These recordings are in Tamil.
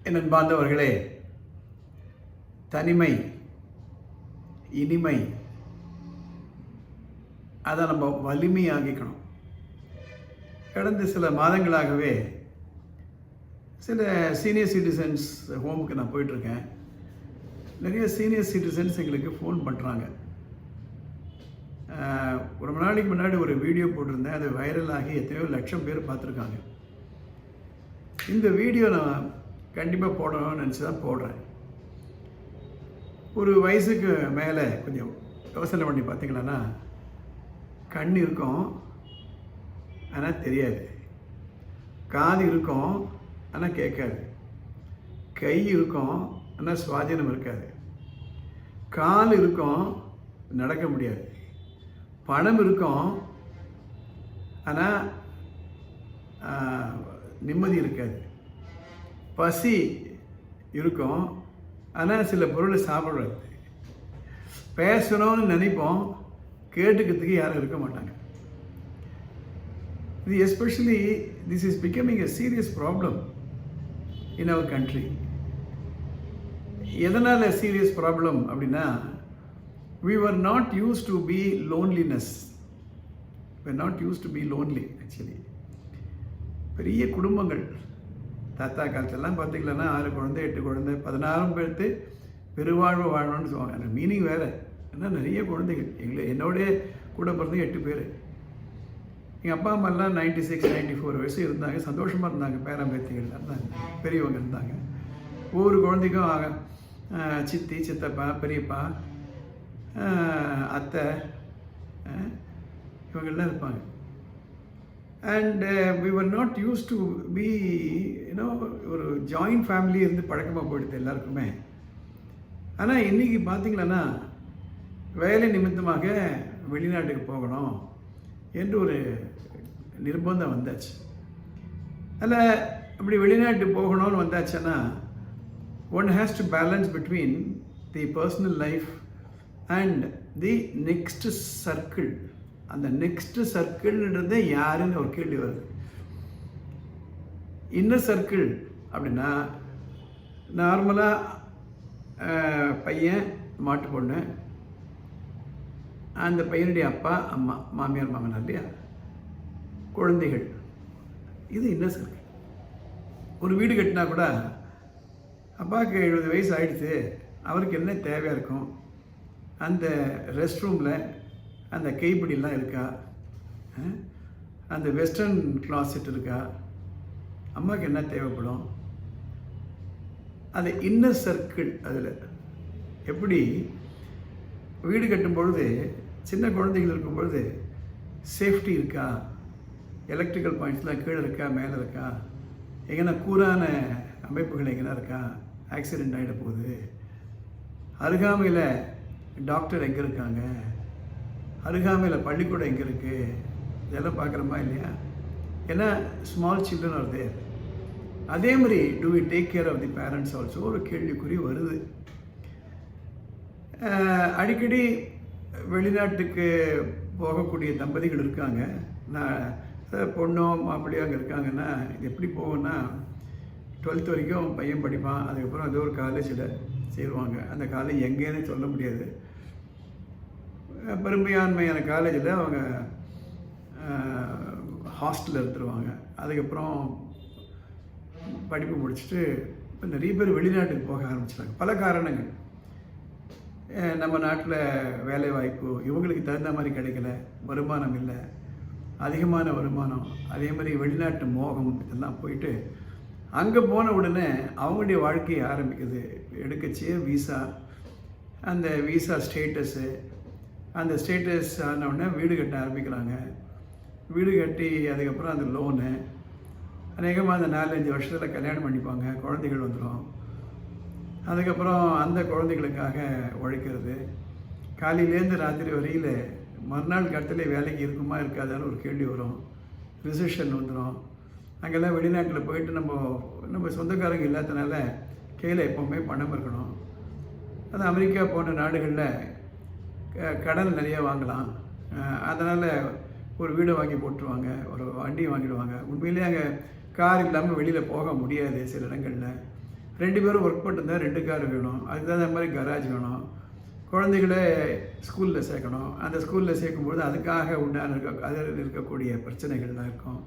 என் அன்பார்ந்தவர்களே, தனிமை, இனிமை, அதை நம்ம வலிமையாகிக்கணும். கடந்த சில மாதங்களாகவே சில சீனியர் சிட்டிசன்ஸ் ஹோமுக்கு நான் போயிட்டுருக்கேன். நிறைய சீனியர் சிட்டிசன்ஸ் எங்களுக்கு ஃபோன் பண்ணுறாங்க. ரொம்ப நாளைக்கு முன்னாடி ஒரு வீடியோ போட்டிருந்தேன். அது வைரல் ஆகி எத்தனையோ லட்சம் பேர் பார்த்துருக்காங்க. இந்த வீடியோ நான் கண்டிப்பாக போடணும்னு நினச்சி தான் போடுறேன். ஒரு வயசுக்கு மேலே கொஞ்சம் யோசனை பண்ணி பார்த்தீங்களன்னா, கண் இருக்கும் ஆனால் தெரியாது, காது இருக்கும் ஆனால் கேட்காது, கை இருக்கும் ஆனால் சுவாதீனம் இருக்காது, கால் இருக்கும் நடக்க முடியாது, பணம் இருக்கும் ஆனால் நிம்மதி இருக்காது, பசி இருக்கும் ஆனால் சில பொருளை சாப்பிட்றது, பேசணும்னு நினைப்போம், கேட்டுக்கிறதுக்கு யாரும் இருக்க மாட்டாங்க. இது especially this is becoming a serious problem in our country. எதனால் சீரியஸ் ப்ராப்ளம் அப்படின்னா, we were not used to be loneliness. We are not used to be lonely actually. பெரிய குடும்பங்கள், தாத்தா காலத்தெல்லாம் பார்த்தீங்கன்னா 6 குழந்தை 8 குழந்தை 16 பேர்த்து பெருவாழ்வு வாழணும்னு சொல்லுவாங்க. அந்த மீனிங் வேறு. ஏன்னா நிறைய குழந்தைகள். என்னோடைய கூட பிறந்த 8 பேர். எங்கள் அப்பா அம்மாலாம் 96 94 வயசு இருந்தாங்க, சந்தோஷமாக இருந்தாங்க. பேரம்பேத்திகள் இருந்தாங்க, பெரியவங்க இருந்தாங்க. ஒவ்வொரு குழந்தைக்கும் சித்தி, சித்தப்பா, பெரியப்பா, அத்தை, இவங்கெல்லாம் இருப்பாங்க. And we were not used to be ஒரு ஜாயிண்ட் ஃபேமிலி இருந்து பழக்கமாக போயிடுது எல்லாருக்குமே. ஆனால் இன்றைக்கி பார்த்திங்களன்னா, வேலை நிமித்தமாக வெளிநாட்டுக்கு போகணும் என்று ஒரு நிர்பந்தம் வந்தாச்சு. அதில் அப்படி வெளிநாட்டு போகணும்னு வந்தாச்சுன்னா, one has to balance between the personal life and the next circle. அந்த நெக்ஸ்ட் சர்க்கிள்ன்றதே யாருன்னு ஒரு கேள்வி வருது. இன்னர் சர்க்கிள் அப்படின்னா நார்மலாக பையன், மாட்டு பொண்ணு, அந்த பையனுடைய அப்பா அம்மா, மாமியார் மாமனார் இல்லையா, குழந்தைகள், இது இன்னர் சர்க்கிள். ஒரு வீடு கட்டினா கூட அப்பாவுக்கு 70 வயசு ஆகிடுச்சு, அவருக்கு என்ன தேவையாக இருக்கும், அந்த ரெஸ்ட் ரூமில் அந்த கைப்பிடிலாம் இருக்கா, அந்த வெஸ்டர்ன் கிளாசெட் இருக்கா, அம்மாவுக்கு என்ன தேவைப்படும், அது இன்னர் சர்க்கிள். அதில் எப்படி வீடு கட்டும் பொழுது சின்ன குழந்தைகள் இருக்கும் பொழுது சேஃப்டி இருக்கா, எலக்ட்ரிக்கல் பாயிண்ட்ஸ்லாம் கீழே இருக்கா, மேலே இருக்கா, எங்கன்னா கூரான அமைப்புகள் எங்கன்னா இருக்கா, ஆக்சிடெண்ட் ஆகிட போகுது, அருகாமையில் டாக்டர் எங்கே இருக்காங்க, அருகாமையில் பள்ளிக்கூடம் எங்கே இருக்குது, இதெல்லாம் பார்க்குறோமா இல்லையா? ஏன்னா ஸ்மால் சில்ட்ரன் ஆர் தேர். அதே மாதிரி do we take care of the parents also ஒரு கேள்விக்குறி வருது. அடிக்கடி வெளிநாட்டுக்கு போகக்கூடிய தம்பதிகள் இருக்காங்க. நான் பொண்ணோ மாப்பிள்ளையோ அங்கே இருக்காங்கன்னா, இது எப்படி போகும்னா, 12th வரைக்கும் பையன் படிப்பான், அதுக்கப்புறம் ஏதோ ஒரு காலேஜில் சேருவாங்க. அந்த காலேஜ் எங்கேன்னு சொல்ல முடியாது. பெரும்பான்மையான காலேஜில் அவங்க ஹாஸ்டலில் எடுத்துருவாங்க. அதுக்கப்புறம் படிப்பு முடிச்சுட்டு இப்போ நிறைய பேர் வெளிநாட்டுக்கு போக ஆரம்பிச்சிட்டாங்க. பல காரணங்கள். நம்ம நாட்டில் வேலை வாய்ப்பு இவங்களுக்கு தகுந்த மாதிரி கிடைக்கல, வருமானம் இல்லை, அதிகமான வருமானம், அதே மாதிரி வெளிநாட்டு மோகம், இதெல்லாம் போயிட்டு அங்கே போன உடனே அவங்களுடைய வாழ்க்கையை ஆரம்பிக்குது. எடுக்கச்சே விசா, அந்த விசா ஸ்டேட்டஸு, அந்த ஸ்டேட்டஸ் ஆனவுடனே வீடு கட்ட ஆரம்பிக்கிறாங்க. வீடு கட்டி அதுக்கப்புறம் அந்த லோனு, அநேகமாக அந்த 4-5 வருஷத்தில் கல்யாணம் பண்ணிப்பாங்க, குழந்தைகள் வந்துடும். அதுக்கப்புறம் அந்த குழந்தைகளுக்காக உழைக்கிறது, காலையிலேருந்து ராத்திரி வரையில் மறுநாள் கடத்தில் வேலைக்கு இருக்குமா இருக்காதான்னு ஒரு கேள்வி வரும். ரிசெஷன் வந்துடும். அங்கெல்லாம் வெளிநாட்டில் போயிட்டு நம்ம சொந்தக்காரங்க இல்லாதனால கையில் எப்போவுமே பணம் இருக்கணும். அது அமெரிக்கா போன்ற நாடுகளில் கடன் நிறைய வாங்கலாம். அதனால் ஒரு வீடை வாங்கி போட்டுருவாங்க, ஒரு வண்டியை வாங்கிடுவாங்க. உண்மையிலே அங்கே கார் இல்லாமல் வெளியில் போக முடியாது சில இடங்களில். 2 பேரும் ஒர்க் பண்ணிருந்தா 2 கார் வேணும். அதுக்கு தகுந்த மாதிரி கராஜ் வேணும். குழந்தைகளை ஸ்கூலில் சேர்க்கணும். அந்த ஸ்கூலில் சேர்க்கும்போது அதுக்காக உண்டான அதில் இருக்கக்கூடிய பிரச்சனைகள்லாம் இருக்கும்.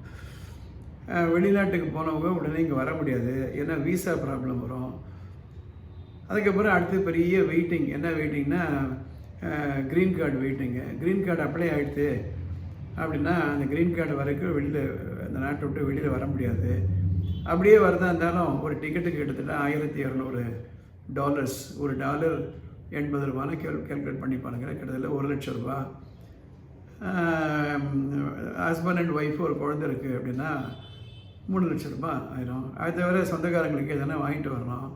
வெளிநாட்டுக்கு போனவங்க உடனே இங்கே வர முடியாது. ஏன்னா விசா ப்ராப்ளம் வரும். அதுக்கப்புறம் அடுத்து பெரிய வெயிட்டிங். என்ன வெயிட்டிங்னா green card waiting. Green card apply ஆகிடுது அப்படின்னா அந்த க்ரீன் கார்டு வரைக்கும் வெளியில் அந்த நாட்டை விட்டு வெளியில் வர முடியாது. அப்படியே வரதா இருந்தாலும் ஒரு டிக்கெட்டுக்கு கிட்டத்தட்ட $1200. ஒரு டாலர் $80 கேல்குலேட் பண்ணி பாருங்கள். கிட்டத்தட்ட $1,00,000. ஹஸ்பண்ட் அண்ட் ஒய்ஃப் ஒரு குழந்தை இருக்குது அப்படின்னா $3,00,000 ஆயிரும். அது தவிர சொந்தக்காரங்களுக்கு எதனா வாங்கிட்டு வரணும்.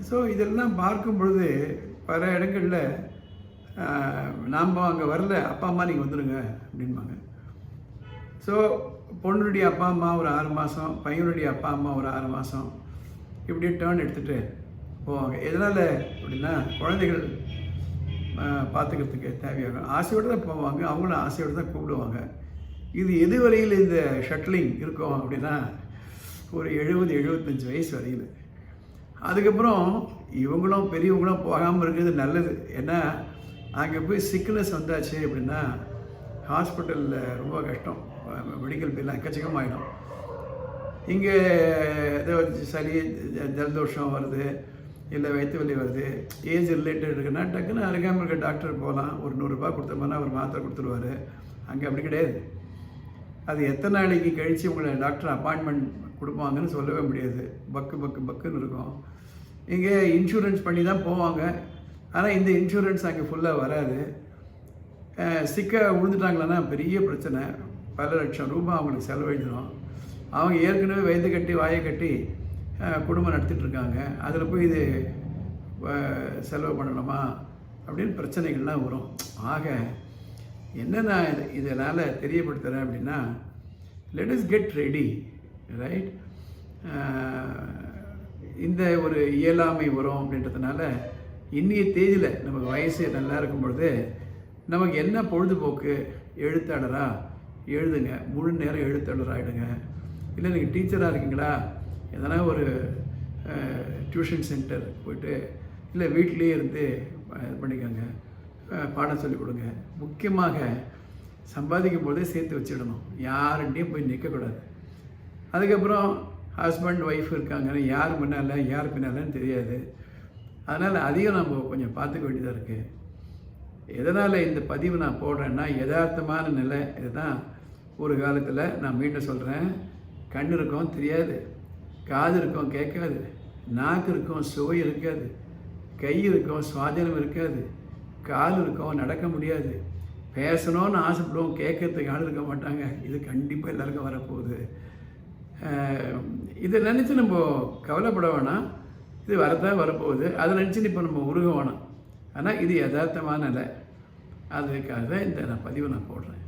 ஸோ இதெல்லாம் பார்க்கும் பொழுது பல இடங்களில் நாம் அங்கே வரல, அப்பா அம்மா நீங்கள் வந்துடுங்க அப்படின்பாங்க. ஸோ பொண்ணுடைய அப்பா அம்மா ஒரு 6 மாதம், பையனுடைய அப்பா அம்மா ஒரு 6 மாதம் இப்படியே டேர்ன் எடுத்துகிட்டு போவாங்க. எதனால் அப்படின்னா குழந்தைகள் பார்த்துக்கிறதுக்கு தேவையாக ஆசையோடு தான் போவாங்க. அவங்களும் ஆசையோடு தான் கூப்பிடுவாங்க. இது எது வரையில் இந்த ஷட்டிலிங் இருக்கும் அப்படின்னா ஒரு 70-75 வயசு வரையில். அதுக்கப்புறம் இவங்களும் பெரியவங்களும் போகாமல் இருக்கிறது நல்லது. ஏன்னா அங்கே போய் சிக்னஸ் வந்தாச்சு அப்படின்னா ஹாஸ்பிட்டலில் ரொம்ப கஷ்டம். மெடிக்கல் பில்லாம் எக்கச்சக்கமாகிடும். இங்கே ஏதோ சளி ஜலதோஷம் வருது, இல்லை வயிற்று வலி வருது, ஏஜ் ரிலேட்டட் இருக்குன்னா டக்குன்னு அருகாமல் இருக்க டாக்டர் போகலாம். ஒரு $100 கொடுத்தோம்னா ஒரு மாத்திரை கொடுத்துருவார். அங்கே அப்படி கிடையாது. அது எத்தனை நாளைக்கு கழித்து உங்களை டாக்டர் அப்பாயின்மெண்ட் கொடுப்பாங்கன்னு சொல்லவே முடியாது. பக்குன்னு இருக்கும். இங்கே இன்சூரன்ஸ் பண்ணி தான் போவாங்க. ஆனால் இந்த இன்சூரன்ஸ் அங்கே ஃபுல்லாக வராது. சிக்க விழுந்துட்டாங்களான்னா பெரிய பிரச்சனை. பல லட்சம் ரூபாய் அவங்களுக்கு செலவழிஞ்சிடும். அவங்க ஏற்கனவே வயது கட்டி வாயை கட்டி குடும்பம் நடத்திட்டுருக்காங்க. அதில் போய் இது செலவு பண்ணணுமா அப்படின்னு பிரச்சனைகள்லாம் வரும். ஆக என்ன நான் இதனால் தெரியப்படுத்துகிறேன் அப்படின்னா, let us get ready, right? இந்த ஒரு இயலாமை வரும் அப்படின்றதுனால இன்றைய தேதியில் நமக்கு வயசு நல்லா இருக்கும் பொழுது நமக்கு என்ன பொழுதுபோக்கு, எழுத்தாளராக எழுதுங்க, முழு நேரம் எழுத்தாளராக ஆகிடுங்க. இல்லை நீங்கள் டீச்சராக இருக்கீங்களா, எதனா ஒரு டியூஷன் சென்டர் போய்ட்டு இல்லை வீட்டிலேயே இருந்து இது பண்ணிக்கோங்க, பாடம் சொல்லிக் கொடுங்க. முக்கியமாக சம்பாதிக்கும் போதே சேர்த்து வச்சிடணும். யாருகிட்டையும் போய் நிற்கக்கூடாது. அதுக்கப்புறம் ஹஸ்பண்ட் ஒய்ஃப் இருக்காங்கன்னு யார் முன்னால் யார் பின்னாலன்னு தெரியாது. அதனால் அதையும் நம்ம கொஞ்சம் பார்த்துக்க வேண்டியதாக இருக்குது. எதனால் இந்த பதிவு நான் போடுறேன்னா, யதார்த்தமான நிலை இதுதான். ஒரு காலத்தில் நான் மீண்டும் சொல்கிறேன், கண் இருக்கும் தெரியாது, காது இருக்கும் கேட்காது, நாக்கு இருக்கும் சுவை இருக்காது, கை இருக்கும் சுவாதீனம் இருக்காது, கால் இருக்கும் நடக்க முடியாது, பேசணும்னு ஆசைப்படுவோம் கேட்கறதுக்கு ஆள் இருக்க மாட்டாங்க. இது கண்டிப்பாக எல்லாருக்கும் வரப்போகுது. இதை நினச்சி நம்ம கவலைப்பட வேணாம். இது வரதான் வரப்போகுது. அதை நினச்சி இப்போ நம்ம உருக வேணாம். ஆனால் இது யதார்த்தமான நிலை. அதுக்காக தான் இந்த பதிவை நான் போடுறேன்.